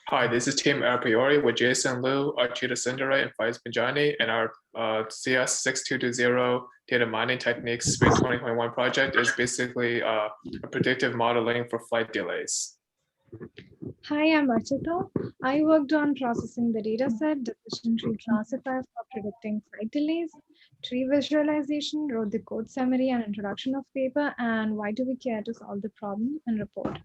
Hi, this is Team Airpriori with Jason Liu, Archita Sundare, and Faiz Panjani, and our CS6220 data mining techniques spring 2021 project is basically a predictive modeling for flight delays. Hi, I'm Archita. I worked on processing the dataset, decision tree classifier for predicting flight delays, tree visualization, wrote the code summary and introduction of paper, and why do we care to solve the problem and report.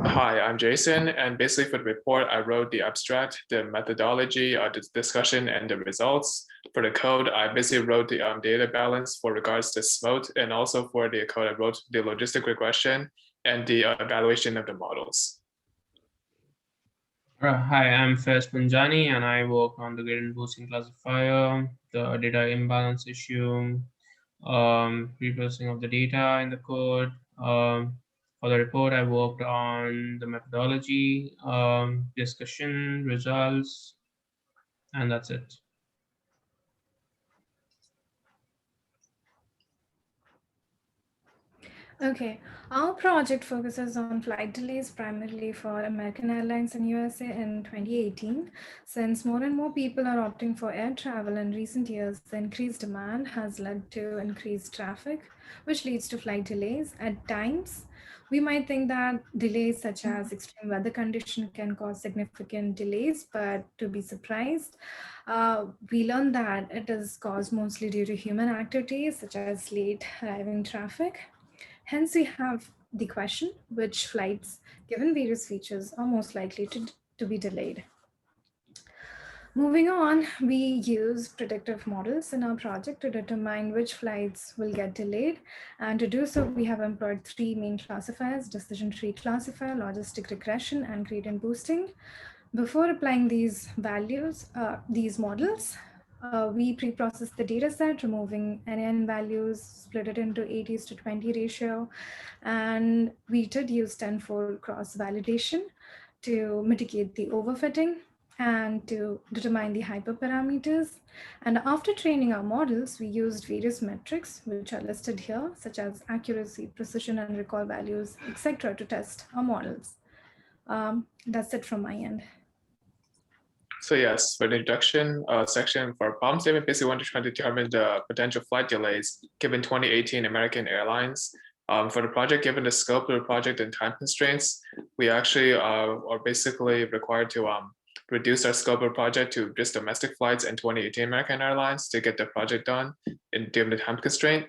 Hi, I'm Jason, and basically for the report, I wrote the abstract, the methodology, the discussion, and the results. For the code, I basically wrote the data balance for regards to SMOT, and also for the code, I wrote the logistic regression and the evaluation of the models. Hi, I'm Faiz Panjani, and I work on the gradient boosting classifier, the data imbalance issue, reprocessing of the data in the code. For the report, I worked on the methodology, discussion, results, and that's it. Okay, our project focuses on flight delays primarily for American Airlines in USA in 2018. Since more and more people are opting for air travel in recent years, the increased demand has led to increased traffic, which leads to flight delays. At times, we might think that delays such as extreme weather condition can cause significant delays, but to be surprised, we learned that it is caused mostly due to human activities such as late arriving traffic. Hence, we have the question, which flights, given various features, are most likely to be delayed. Moving on, we use predictive models in our project to determine which flights will get delayed. And to do so, we have employed three main classifiers: decision tree classifier, logistic regression, and gradient boosting. Before applying these these models, we pre-process the data set, removing NN values, split it into 80:20 ratio, and we did use tenfold cross validation to mitigate the overfitting and to determine the hyperparameters. And after training our models, we used various metrics, which are listed here, such as accuracy, precision, and recall values, etc., to test our models. That's it from my end. So yes, for the introduction section for problem statement, basically want to try to determine the potential flight delays given 2018 American Airlines. For the project, given the scope of the project and time constraints, we actually are basically required to reduce our scope of project to just domestic flights and 2018 American Airlines to get the project done given the time constraint.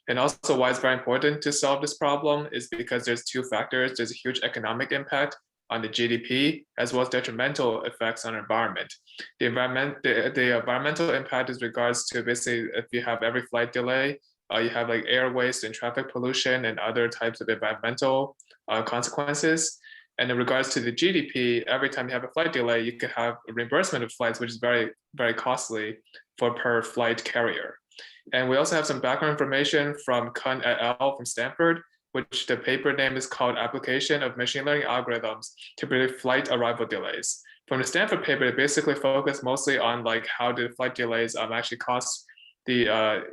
And also why it's very important to solve this problem is because there's two factors. There's a huge economic impact on the GDP, as well as detrimental effects on the environment. The environmental impact is regards to basically if you have every flight delay, you have like air waste and traffic pollution and other types of environmental consequences. And in regards to the GDP, every time you have a flight delay, you could have a reimbursement of flights, which is very, very costly for per flight carrier. And we also have some background information from Kun et al. From Stanford, which the paper name is called Application of Machine Learning Algorithms to Predict Flight Arrival Delays. From the Stanford paper, it basically focused mostly on like how the flight delays actually cost the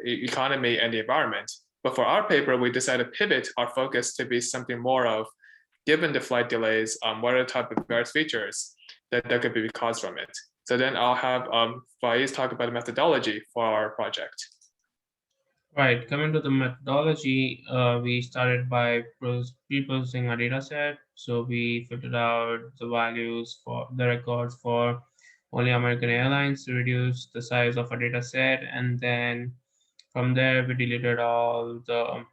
economy and the environment. But for our paper, we decided to pivot our focus to be something more of, given the flight delays, what are the type of various features that could be caused from it. So then I'll have Faiz talk about the methodology for our project. Right, coming to the methodology, we started by pre-processing a data set. So we filtered out the values for the records for only American Airlines to reduce the size of a data set. And then from there, we deleted all the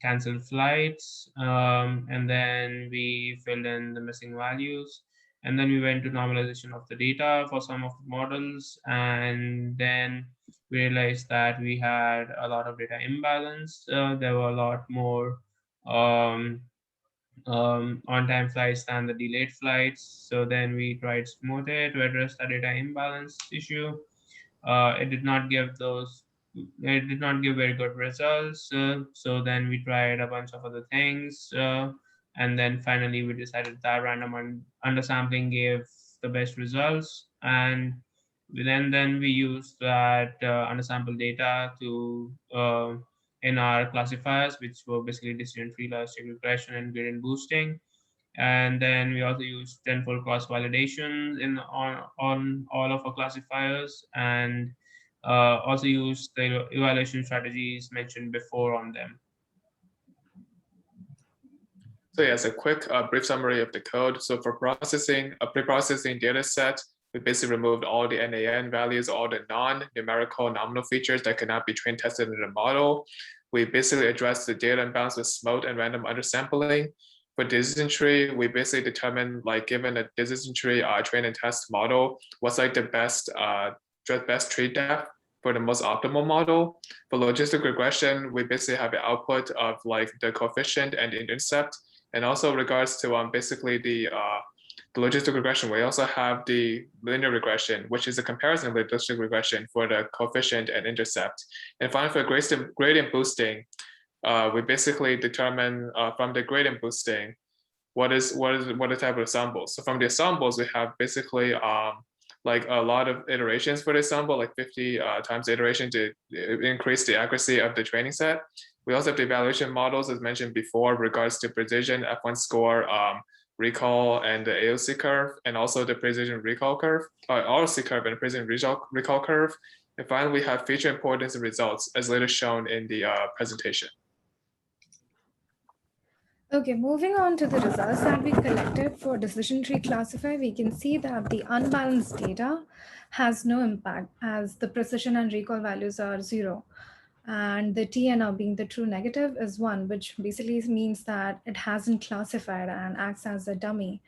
canceled flights. And then we filled in the missing values. And then we went to normalization of the data for some of the models. And then we realized that we had a lot of data imbalance. There were a lot more on-time flights than the delayed flights. So then we tried Smoothie to address the data imbalance issue. It did not give very good results. So then we tried a bunch of other things. And then finally we decided that random undersampling gave the best results. And then we used that undersample data to in our classifiers, which were basically decision tree, logistic regression, and gradient boosting. And then we also use tenfold cross validation on all of our classifiers, and also use the evaluation strategies mentioned before on them. So yes, a quick brief summary of the code. So for processing a pre-processing data set, we basically removed all the NAN values, all the non-numerical nominal features that cannot be train tested in the model. We basically addressed the data imbalance with SMOT and random undersampling. For decision tree, we basically determined, like, given a decision tree train and test model, what's like the best tree depth for the most optimal model. For logistic regression, we basically have the output of like the coefficient and the intercept. And also regards to basically the logistic regression, we also have the linear regression, which is a comparison of logistic regression for the coefficient and intercept. And finally, for gradient boosting, we basically determine from the gradient boosting what the type of ensembles. So from the ensembles, we have basically like a lot of iterations for the ensemble, like 50 times iteration to increase the accuracy of the training set. We also have the evaluation models, as mentioned before, regards to precision, F1 score, recall, and the AOC curve, and also the precision recall curve, ROC curve, and precision recall curve. And finally, we have feature importance and results, as later shown in the presentation. Okay, moving on to the results that we collected for decision tree classifier, we can see that the unbalanced data has no impact as the precision and recall values are 0. And the TNR being the true negative is 1, which basically means that it hasn't classified and acts as a dummy.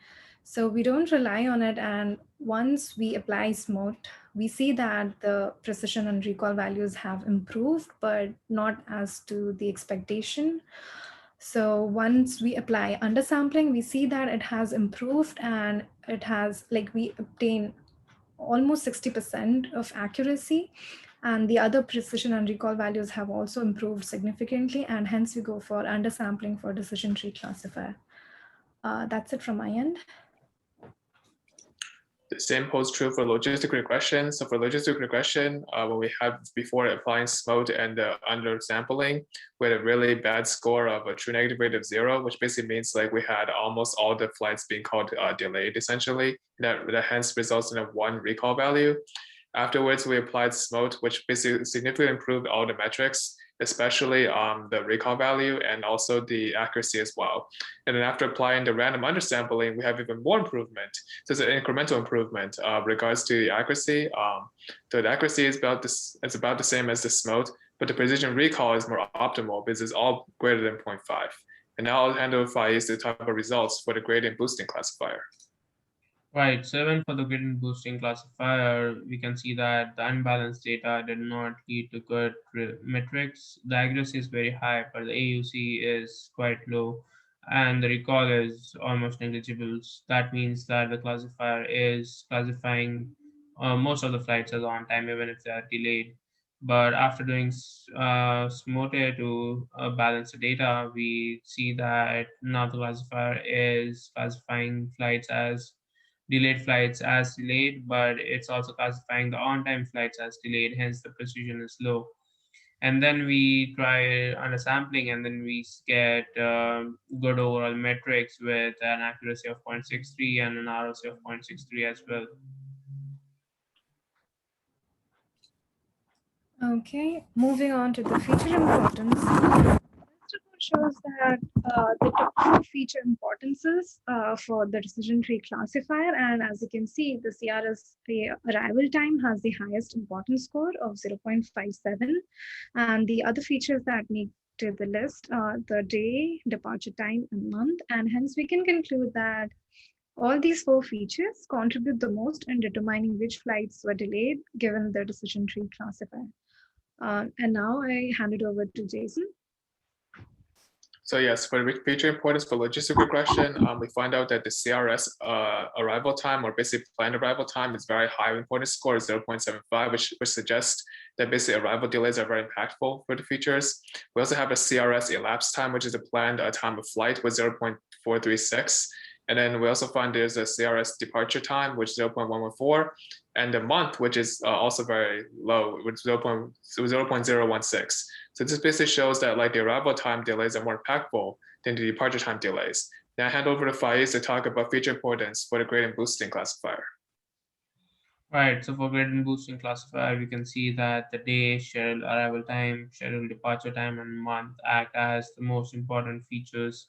So we don't rely on it. And once we apply SMOT, we see that the precision and recall values have improved, but not as to the expectation. So once we apply undersampling, we see that it has improved, and it has, like, we obtain almost 60% of accuracy, and the other precision and recall values have also improved significantly, and hence we go for undersampling for decision tree classifier. That's it from my end. The same holds true for logistic regression. So for logistic regression, when we had before applying SMOT and undersampling, we had a really bad score of a true negative rate of 0, which basically means like we had almost all the flights being called delayed essentially. That hence results in a 1 recall value. Afterwards, we applied SMOT, which basically significantly improved all the metrics, especially the recall value and also the accuracy as well. And then after applying the random undersampling, we have even more improvement. So it's an incremental improvement regards to the accuracy. So the accuracy is about the same as the SMOT, but the precision recall is more optimal because it's all greater than 0.5. And now I'll hand over Faiz the type of results for the gradient boosting classifier. Right, so even for the gradient boosting classifier, we can see that the unbalanced data did not lead to good metrics. The accuracy is very high, but the AUC is quite low, and the recall is almost negligible. That means that the classifier is classifying most of the flights as on time, even if they are delayed. But after doing SMOTE to balance the data, we see that now the classifier is classifying flights as delayed flights as delayed, but it's also classifying the on-time flights as delayed, hence the precision is low. And then we try undersampling, and then we get good overall metrics with an accuracy of 0.63 and an ROC of 0.63 as well. Okay, moving on to the feature importance. This report shows that the top 2 feature importances for the decision tree classifier, and as you can see, the CRS arrival time has the highest importance score of 0.57, and the other features that make to the list are the day, departure time, and month, and hence we can conclude that all these 4 features contribute the most in determining which flights were delayed given the decision tree classifier. And now I hand it over to Jason. So yes, for the feature importance for logistic regression, we find out that the CRS arrival time, or basically planned arrival time, is very high importance score, 0.75, which suggests that basically arrival delays are very impactful for the features. We also have a CRS elapsed time, which is the planned time of flight, with 0.436. And then we also find there's a CRS departure time, which is 0.114, and the month, which is also very low, which is 0.016. So this basically shows that like the arrival time delays are more impactful than the departure time delays. Now I hand over to Faiz to talk about feature importance for the gradient boosting classifier. Right, so for gradient boosting classifier, we can see that the day, scheduled arrival time, scheduled departure time, and month act as the most important features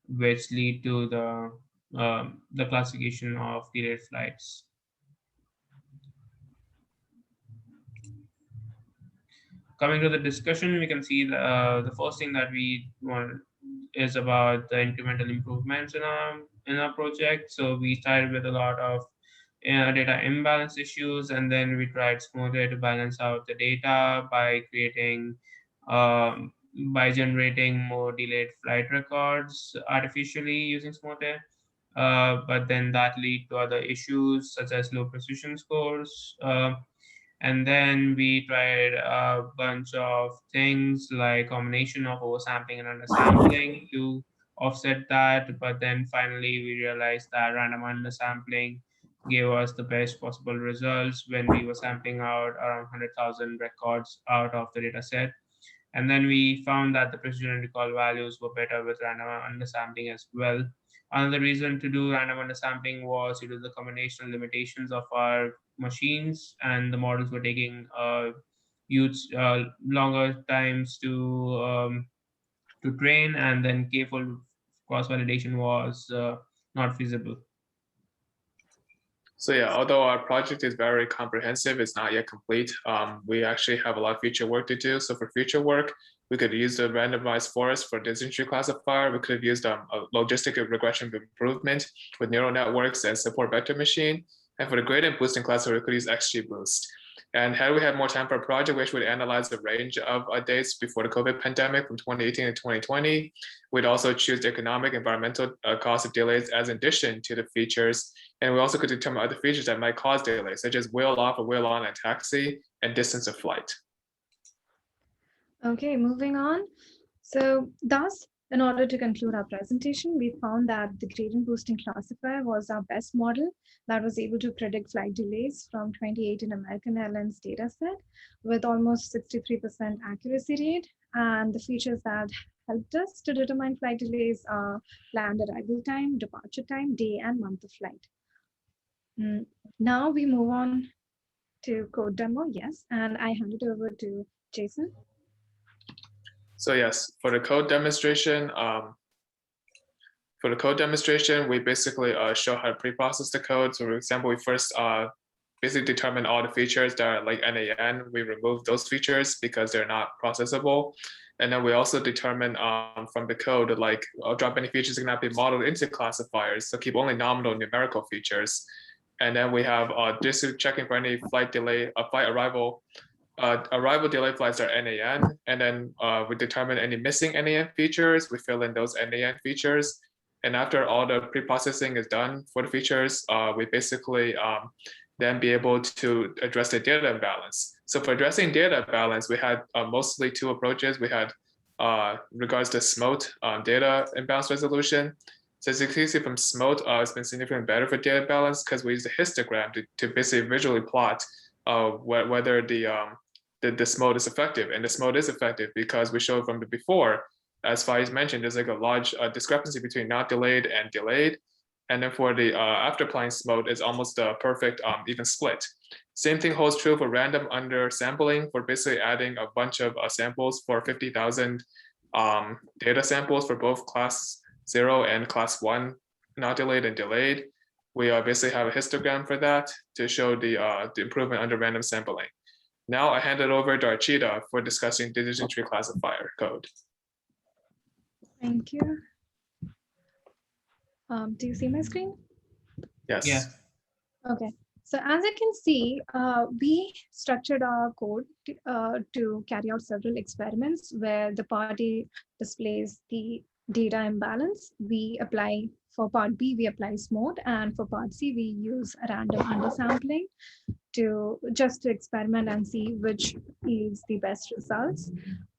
which lead to the classification of delayed flights. Coming to the discussion, we can see the first thing that we want is about the incremental improvements in our project. So we started with a lot of data imbalance issues, and then we tried smoother to balance out the data by creating by generating more delayed flight records artificially using smoother. But then that lead to other issues such as low precision scores. And then we tried a bunch of things like combination of oversampling and undersampling to offset that. But then finally we realized that random undersampling gave us the best possible results when we were sampling out around 100,000 records out of the data set. And then we found that the precision and recall values were better with random undersampling as well. Another reason to do random undersampling was due to the combinational limitations of our machines, and the models were taking huge longer times to train, and then k-fold cross validation was not feasible. So yeah, although our project is very comprehensive, it's not yet complete. We actually have a lot of future work to do. So for future work, we could use the randomized forest for decision tree classifier. We could have used a logistic regression improvement with neural networks and support vector machine. And for the gradient boosting classifier, we could use XGBoost. And had we had more time for a project, we would analyze the range of dates before the COVID pandemic from 2018 to 2020. We'd also choose the economic, environmental cost of delays as in addition to the features. And we also could determine other features that might cause delays, such as wheel off or wheel on at taxi and distance of flight. Okay, moving on. So thus, in order to conclude our presentation, we found that the gradient boosting classifier was our best model that was able to predict flight delays from 2018 American Airlines dataset with almost 63% accuracy rate. And the features that helped us to determine flight delays are planned arrival time, departure time, day and month of flight. Now we move on to code demo, yes, and I hand it over to Jason. So yes, for the code demonstration, we basically show how to pre-process the code. So for example, we first basically determine all the features that are like NAN. We remove those features because they're not processable. And then we also determine from the code, like drop any features that cannot be modeled into classifiers. So keep only nominal numerical features. And then we have just checking for any flight delay, flight arrival delay flights are NAN, and then we determine any missing NAN features. We fill in those NAN features. And after all the pre-processing is done for the features, we basically then be able to address the data imbalance. So for addressing data imbalance, we had mostly two approaches. We had regards to SMOT, data imbalance resolution. So as you can see from SMOT, it's been significantly better for data balance because we use the histogram to basically visually plot whether the SMOT is effective. And the SMOT is effective because we showed from the before, as Faiz mentioned, there's like a large discrepancy between not delayed and delayed. And then for the after applying SMOT, it's almost a perfect even split. Same thing holds true for random undersampling, for basically adding a bunch of samples for 50,000 data samples for both class 0 and class 1, not delayed and delayed. We basically have a histogram for that to show the improvement under random sampling. Now I hand it over to Archita for discussing decision tree classifier code. Thank you. Do you see my screen? Yes. Yeah. Okay. So as you can see, we structured our code to carry out several experiments where the party displays the data imbalance. We apply, for part B, we apply SMOT, and for part C, we use random undersampling to experiment and see which yields the best results.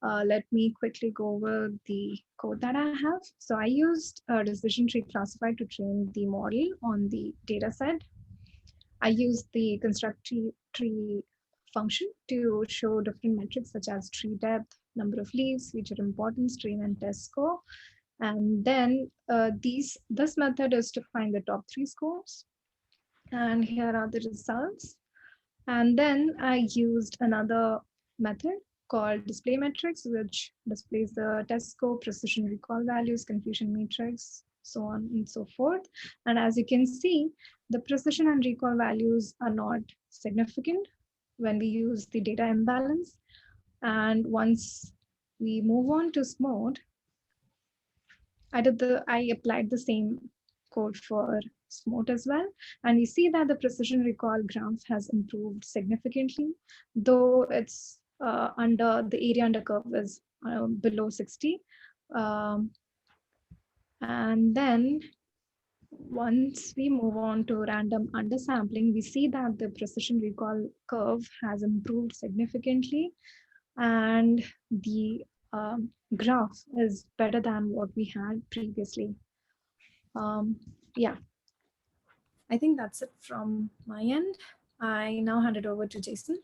Let me quickly go over the code that I have. So I used a decision tree classifier to train the model on the data set. I used the construct tree function to show different metrics such as tree depth, number of leaves, feature importance, train and test score. And then this method is to find the top 3 scores. And here are the results. And then I used another method called display metrics, which displays the test score, precision recall values, confusion matrix, so on and so forth. And as you can see, the precision and recall values are not significant when we use the data imbalance. And once we move on to SMOTE, I applied the same code for SMOTE as well. And we see that the precision recall graph has improved significantly, though it's under the area under curve is below 60. And then once we move on to random undersampling, we see that the precision recall curve has improved significantly, and the graph is better than what we had previously. Yeah, I think that's it from my end. I now hand it over to Jason.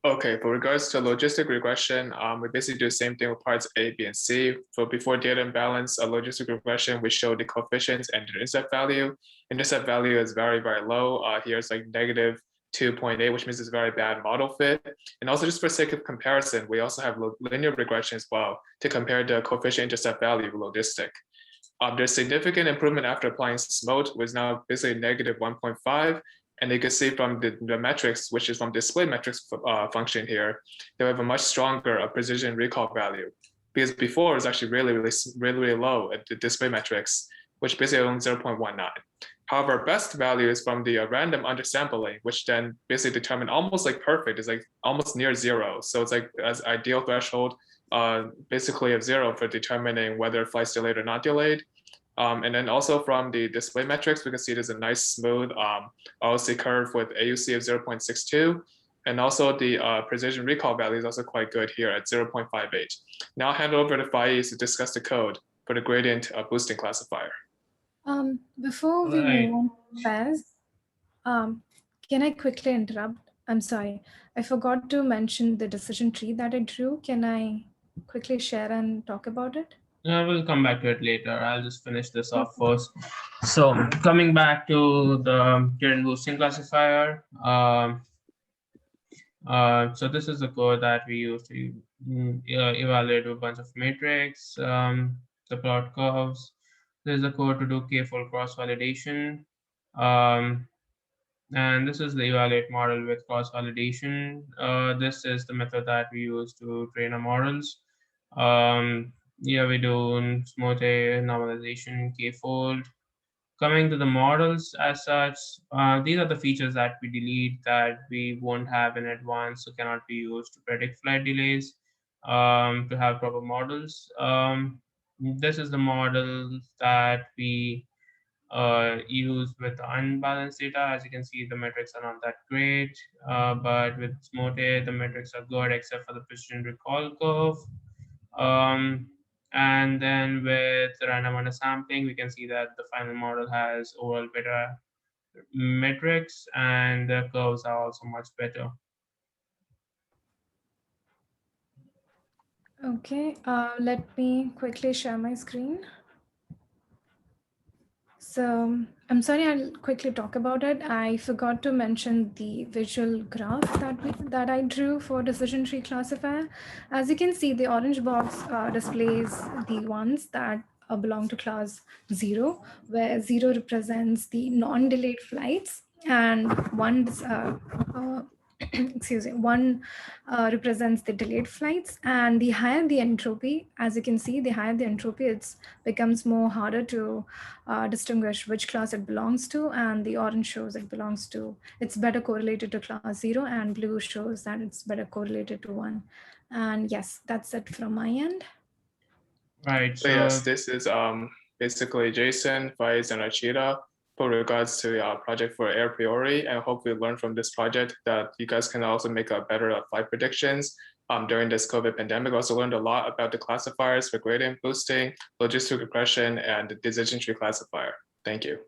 Okay, for regards to logistic regression, we basically do the same thing with parts A, B, and C. So before data imbalance, a logistic regression, we show the coefficients and the intercept value. Intercept value is very, very low. Here it's like negative 2.8, which means it's a very bad model fit. And also just for sake of comparison, we also have linear regression as well to compare the coefficient intercept value with logistic. There's significant improvement after applying SMOTE, which is now basically negative 1.5. And you can see from the metrics, which is from display metrics function here, they have a much stronger precision recall value. Because before it was actually really low at the display metrics, which basically only 0.19. However, best value is from the random undersampling, which then basically determine almost like perfect, is like almost near 0. So it's like as ideal threshold, basically of 0 for determining whether flight's delayed or not delayed. And then also from the display metrics, we can see there's a nice smooth ROC curve with AUC of 0.62. And also the precision recall value is also quite good here at 0.58. Now I'll hand over to Faiz to discuss the code for the gradient boosting classifier. Before we move on to Faiz, can I quickly interrupt? I'm sorry. I forgot to mention the decision tree that I drew. Can I quickly share and talk about it? We'll come back to it later. I'll just finish this off first. So coming back to the gradient boosting classifier. So this is the code that we use to evaluate a bunch of matrix, the plot curves. There's a code to do k-fold cross-validation. And this is the evaluate model with cross-validation. This is the method that we use to train our models. Yeah, we do SMOTE, normalization, k-fold. Coming to the models as such, these are the features that we delete that we won't have in advance, so cannot be used to predict flight delays to have proper models. This is the model that we use with unbalanced data. As you can see, the metrics are not that great, but with SMOTE, the metrics are good except for the precision recall curve. And then with random undersampling, we can see that the final model has overall better metrics and the curves are also much better. Okay, let me quickly share my screen. So I'm sorry, I'll quickly talk about it. I forgot to mention the visual graph that I drew for decision tree classifier. As you can see, the orange box displays the ones that belong to class 0, where 0 represents the non-delayed flights and excuse me, 1 represents the delayed flights. And the higher the entropy, as you can see, the higher the entropy, it becomes more harder to distinguish which class it belongs to, and the orange shows it's better correlated to class 0, and blue shows that it's better correlated to 1. And yes, that's it from my end. Right. So yes, this is basically Jason, Faiz, and Achira for regards to our project for Airpriori. And hopefully learn from this project that you guys can also make a better flight predictions during this COVID pandemic. Also learned a lot about the classifiers for gradient boosting, logistic regression, and the decision tree classifier. Thank you.